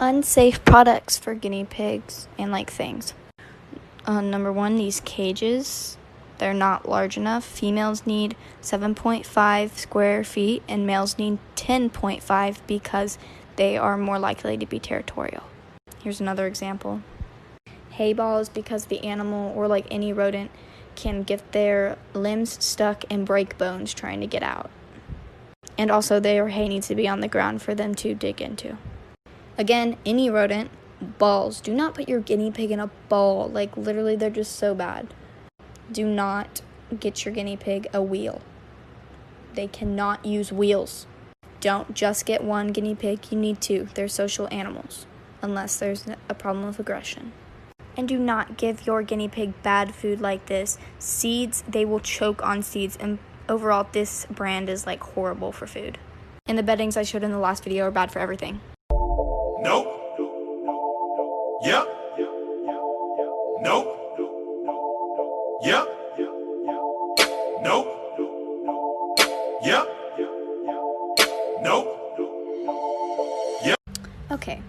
Unsafe products for guinea pigs and like things. Number one, these cages, they're not large enough. Females need 7.5 square feet and males need 10.5 because they are more likely to be territorial. Here's another example. Hay balls, because the animal or like any rodent can get their limbs stuck and break bones trying to get out. And also their hay needs to be on the ground for them to dig into. Again, any rodent, balls. Do not put your guinea pig in a ball. Like, literally, they're just so bad. Do not get your guinea pig a wheel. They cannot use wheels. Don't just get one guinea pig. You need two. They're social animals, unless there's a problem of aggression. And do not give your guinea pig bad food like this. Seeds, they will choke on seeds. And overall, this brand is, like, horrible for food. And the beddings I showed in the last video are bad for everything. Nope. Yep. Nope. Yep. Nope. Yep. Nope. Yep. Okay.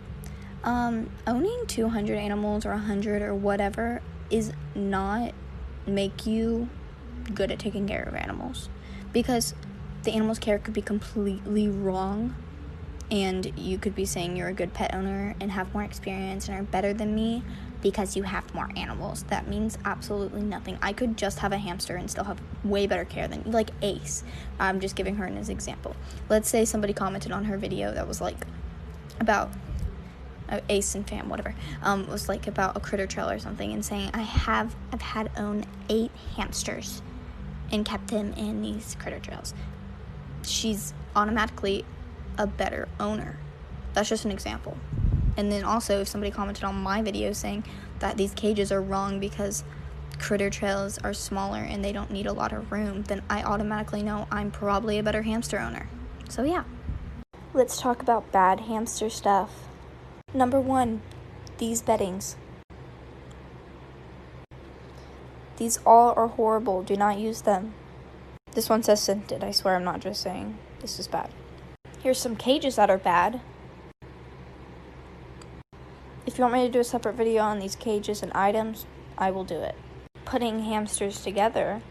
Owning 200 animals or 100 or whatever is not make you good at taking care of animals, because the animal's care could be completely wrong. And you could be saying you're a good pet owner and have more experience and are better than me because you have more animals. That means absolutely nothing. I could just have a hamster and still have way better care than you. Like Ace. I'm just giving her as an example. Let's say somebody commented on her video that was like about Ace and Fam, whatever. Was like about a critter trail or something, and saying I've had owned 8 hamsters and kept them in these critter trails. She's automatically a better owner. That's just an example. And then also, if somebody commented on my video saying that these cages are wrong because critter trails are smaller and they don't need a lot of room, then I automatically know I'm probably a better hamster owner. So yeah. Let's talk about bad hamster stuff. Number 1, these beddings. These all are horrible. Do not use them. This one says scented. I swear I'm not just saying this is bad. Here's some cages that are bad. If you want me to do a separate video on these cages and items, I will do it. Putting hamsters together,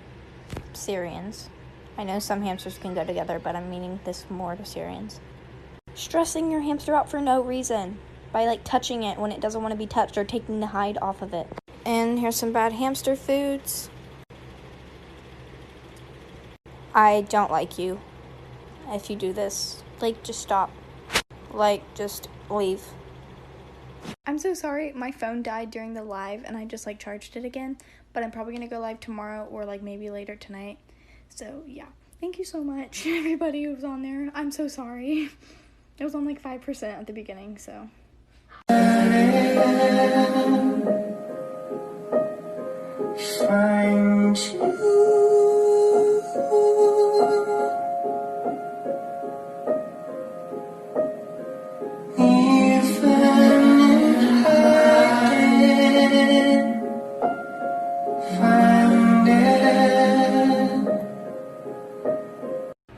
Syrians. I know some hamsters can go together, but I'm meaning this more to Syrians. Stressing your hamster out for no reason by like touching it when it doesn't want to be touched or taking the hide off of it. And here's some bad hamster foods. I don't like you if you do this. Like, just stop. Like, just leave. I'm so sorry. My phone died during the live, and I just, like, charged it again. But I'm probably going to go live tomorrow or, like, maybe later tonight. So, yeah. Thank you so much, everybody who was on there. I'm so sorry. It was on, like, 5% at the beginning, so. Find you.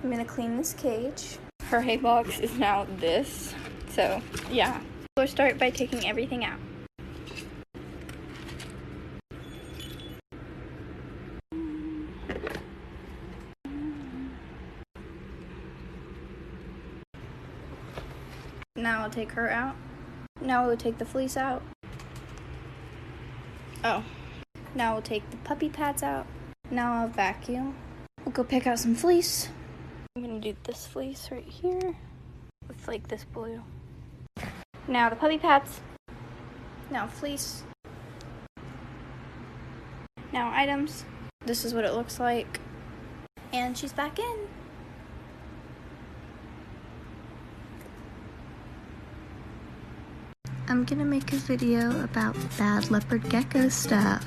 I'm gonna clean this cage. Her hay box is now this, so yeah. We'll start by taking everything out. Now I'll take her out. Now we'll take the fleece out. Oh. Now we'll take the puppy pads out. Now I'll vacuum. We'll go pick out some fleece. I'm gonna do this fleece right here with like this blue. Now the puppy pads. Now fleece. Now items. This is what it looks like. And she's back in. I'm gonna make a video about bad leopard gecko stuff.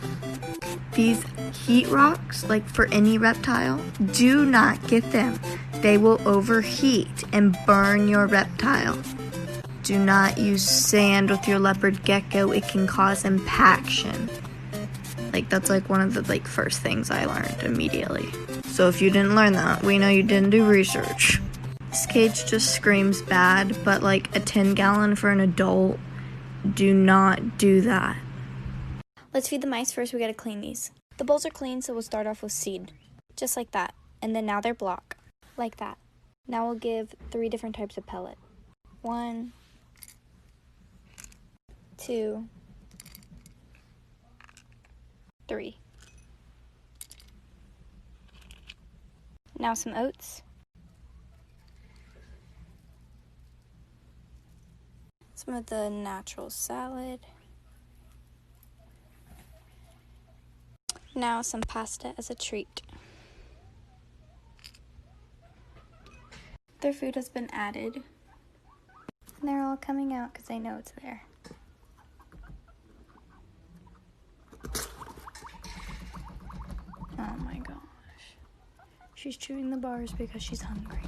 These heat rocks, like for any reptile, do not get them. They will overheat and burn your reptile. Do not use sand with your leopard gecko. It can cause impaction. Like, that's like one of the like first things I learned immediately. So if you didn't learn that, we know you didn't do research. This cage just screams bad, but like a 10-gallon for an adult, do not do that. Let's feed the mice first. We gotta clean these. The bowls are clean, so we'll start off with seed. Just like that. And then now they're block. Like that. Now we'll give 3 different types of pellet. 1, 2, 3. Now some oats. Some of the natural salad. Now some pasta as a treat. Their food has been added. And they're all coming out because they know it's there. Oh my gosh. She's chewing the bars because she's hungry.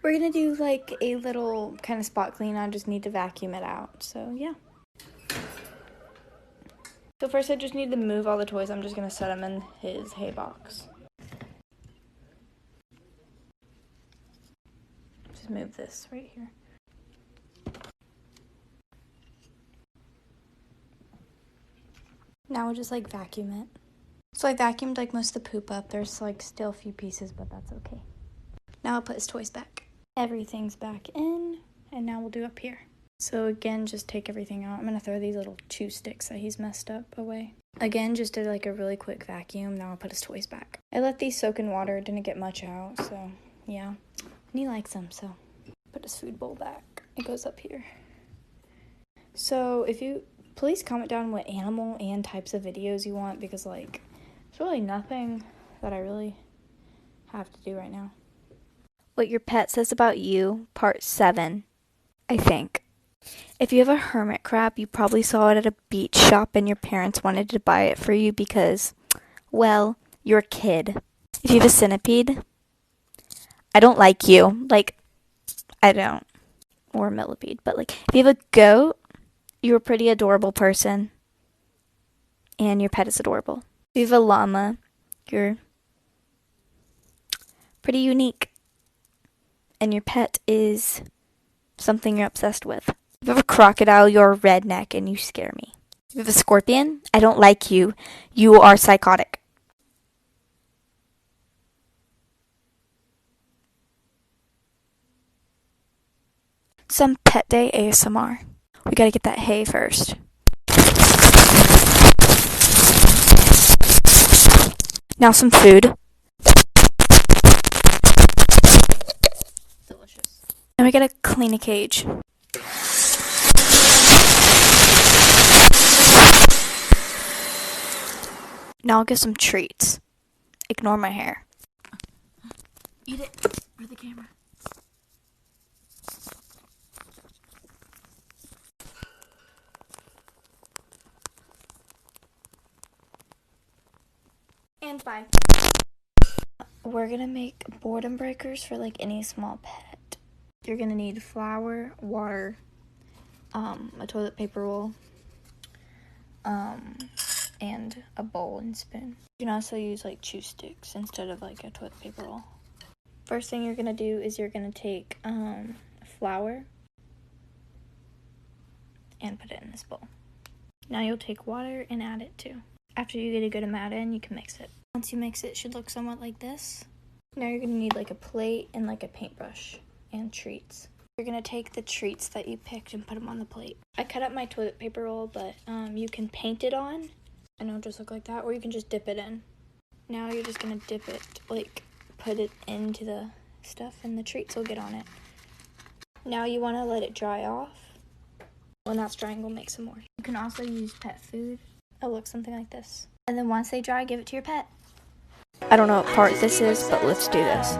We're gonna do like a little kind of spot clean. I just need to vacuum it out. So yeah. So first I just need to move all the toys. I'm just gonna set them in his hay box. Just move this right here. Now we'll just like vacuum it. So I vacuumed like most of the poop up. There's like still a few pieces, but that's okay. Now I'll put his toys back. Everything's back in, and now we'll do up here. So again, just take everything out. I'm gonna throw these little chew sticks that he's messed up away. Again, just did like a really quick vacuum. Now I'll put his toys back. I let these soak in water. Didn't get much out, so yeah. And he likes them, so put his food bowl back. It goes up here. So if you please comment down what animal and types of videos you want, because like there's really nothing that I really have to do right now. What your pet says about you, part 7, I think. If you have a hermit crab, you probably saw it at a beach shop and your parents wanted to buy it for you because, well, you're a kid. If you have a centipede, I don't like you. Like, I don't. Or a millipede. But like, if you have a goat, you're a pretty adorable person. And your pet is adorable. If you have a llama, you're pretty unique. And your pet is something you're obsessed with. If you have a crocodile, you're a redneck and you scare me. If you have a scorpion, I don't like you. You are psychotic. Some pet day ASMR. We gotta get that hay first. Now some food. Delicious. Now we gotta clean a cage. Now I'll get some treats. Ignore my hair. Eat it for the camera. And bye. We're gonna make boredom breakers for like any small pet. You're gonna need flour, water, a toilet paper roll, and a bowl and spoon. You can also use like chew sticks instead of like a toilet paper roll. First thing you're gonna do is you're gonna take flour and put it in this bowl. Now you'll take water and add it too. After you get a good amount in, you can mix it. Once you mix it, it should look somewhat like this. Now you're gonna need like a plate and like a paintbrush and treats. You're gonna take the treats that you picked and put them on the plate. I cut up my toilet paper roll, but you can paint it on and it'll just look like that, or you can just dip it in. Now you're just gonna dip it, like put it into the stuff and the treats will get on it. Now you wanna let it dry off. When that's drying, we'll make some more. You can also use pet food. It'll look something like this. And then once they dry, give it to your pet. I don't know what part this is, but let's do this.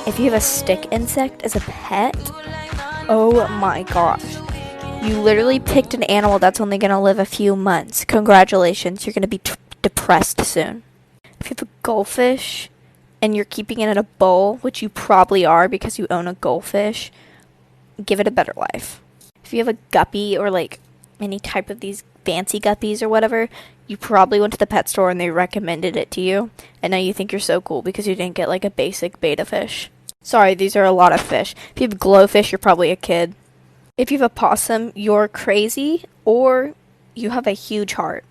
If you have a stick insect as a pet, oh my gosh. You literally picked an animal that's only going to live a few months. Congratulations, you're going to be depressed soon. If you have a goldfish and you're keeping it in a bowl, which you probably are because you own a goldfish, give it a better life. If you have a guppy or like any type of these fancy guppies or whatever, You probably went to the pet store and they recommended it to you, and now you think you're so cool because you didn't get like a basic betta fish. Sorry, these are a lot of fish. If you have glowfish, you're probably a kid. If you have a possum, you're crazy, or you have a huge heart.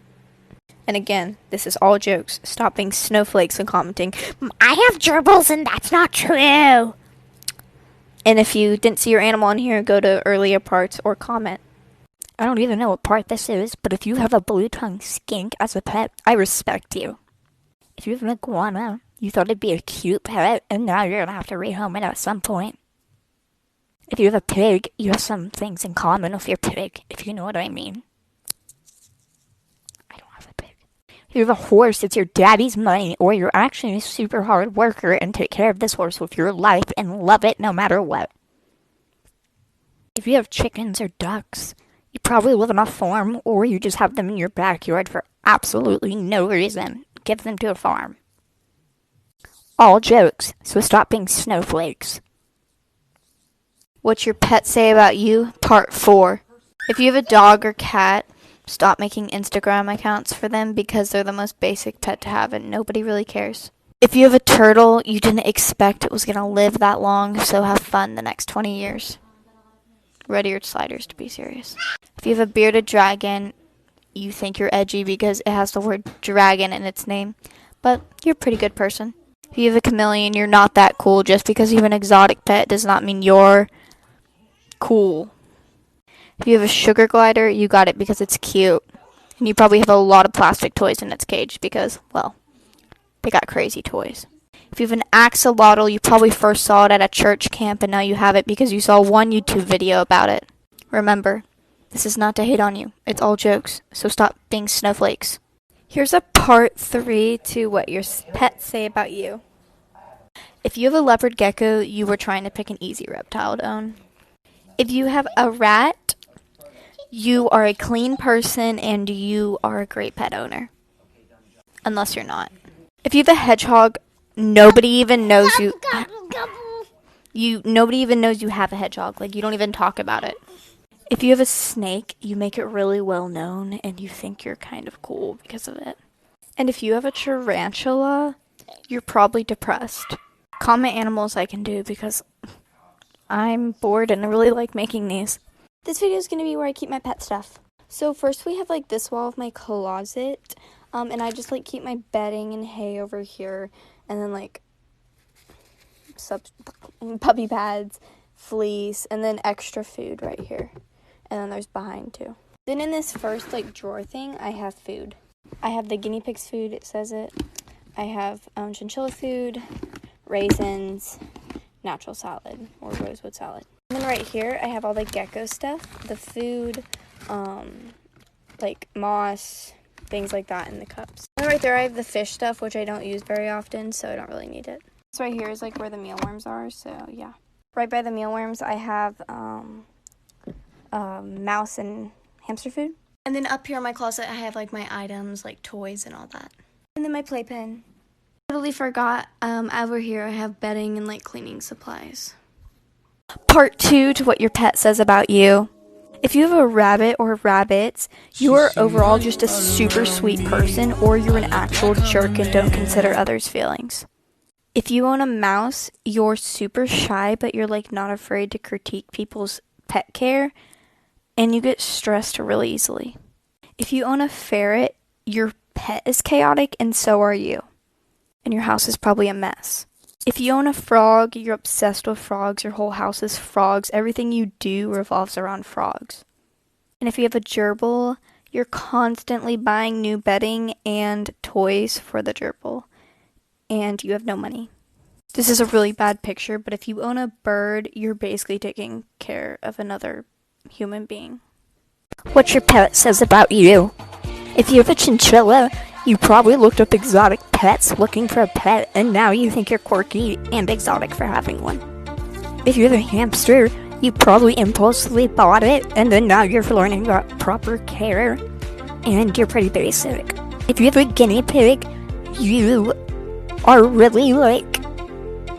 And again, this is all jokes. Stop being snowflakes and commenting, I have gerbils and that's not true. And if you didn't see your animal on here, go to earlier parts or comment. I don't even know what part this is, but if you have a blue-tongued skink as a pet, I respect you. If you have an iguana, you thought it'd be a cute pet, and now you're gonna have to rehome it at some point. If you have a pig, you have some things in common with your pig, if you know what I mean. I don't have a pig. If you have a horse, it's your daddy's money, or you're actually a super hard worker and take care of this horse with your life and love it no matter what. If you have chickens or ducks, you probably live on a farm, or you just have them in your backyard for absolutely no reason. Give them to a farm. All jokes, so stop being snowflakes. What's your pet say about you? Part 4. If you have a dog or cat, stop making Instagram accounts for them because they're the most basic pet to have and nobody really cares. If you have a turtle, you didn't expect it was going to live that long, so have fun the next 20 years. Ready your sliders to be serious. If you have a bearded dragon, you think you're edgy because it has the word dragon in its name, but you're a pretty good person. If you have a chameleon, you're not that cool. Just because you have an exotic pet does not mean you're cool. If you have a sugar glider, you got it because it's cute. And you probably have a lot of plastic toys in its cage because, well, they got crazy toys. If you have an axolotl, you probably first saw it at a church camp and now you have it because you saw one YouTube video about it. Remember, this is not to hate on you. It's all jokes, so stop being snowflakes. Here's a part 3 to what your pets say about you. If you have a leopard gecko, you were trying to pick an easy reptile to own. If you have a rat, you are a clean person and you are a great pet owner. Unless you're not. If you have a hedgehog, nobody even knows you. Nobody even knows you have a hedgehog. Like, you don't even talk about it. If you have a snake, you make it really well known and you think you're kind of cool because of it. And if you have a tarantula, you're probably depressed. Comment animals I can do because I'm bored and I really like making these. This video is going to be where I keep my pet stuff. So first we have like this wall of my closet. And I just like keep my bedding and hay over here. And then like puppy pads, fleece, and then extra food right here. And then there's behind too. Then in this first like drawer thing, I have food. I have the guinea pig's food, it says it. I have chinchilla food, raisins, natural salad, or rosewood salad. And then right here, I have all the gecko stuff, the food, like moss, things like that in the cups. And right there, I have the fish stuff, which I don't use very often, so I don't really need it. This right here is like where the mealworms are, so yeah. Right by the mealworms, I have mouse and hamster food. And then up here in my closet, I have like my items, like toys and all that. And then my playpen. Totally forgot, over here I have bedding and like cleaning supplies. Part 2 to what your pet says about you. If you have a rabbit or rabbits, you are overall just a super sweet person, or you're an actual jerk and don't consider others' feelings. If you own a mouse, you're super shy, but you're like not afraid to critique people's pet care, and you get stressed really easily. If you own a ferret, your pet is chaotic, and so are you. And your house is probably a mess. If you own a frog, you're obsessed with frogs. Your whole house is frogs. Everything you do revolves around frogs. And if you have a gerbil, you're constantly buying new bedding and toys for the gerbil. And you have no money. This is a really bad picture, but if you own a bird, you're basically taking care of another human being. What your pet says about you. If you have a chinchilla, you probably looked up exotic pets looking for a pet, and now you think you're quirky and exotic for having one. If you have a hamster, you probably impulsively bought it, and then now you're learning about proper care, and you're pretty basic. If you have a guinea pig, you are really, like,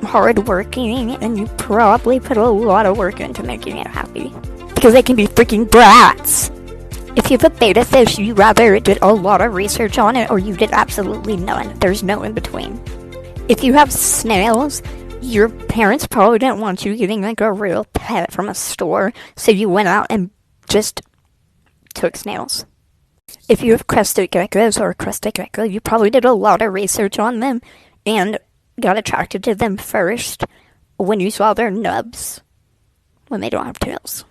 hardworking, and you probably put a lot of work into making it happy. Because they can be freaking brats! If you have a betta fish, you rather did a lot of research on it or you did absolutely none. There's no in between. If you have snails, your parents probably didn't want you getting like a real pet from a store, so you went out and just took snails. If you have crested geckos or a crested gecko, you probably did a lot of research on them and got attracted to them first when you saw their nubs when they don't have tails.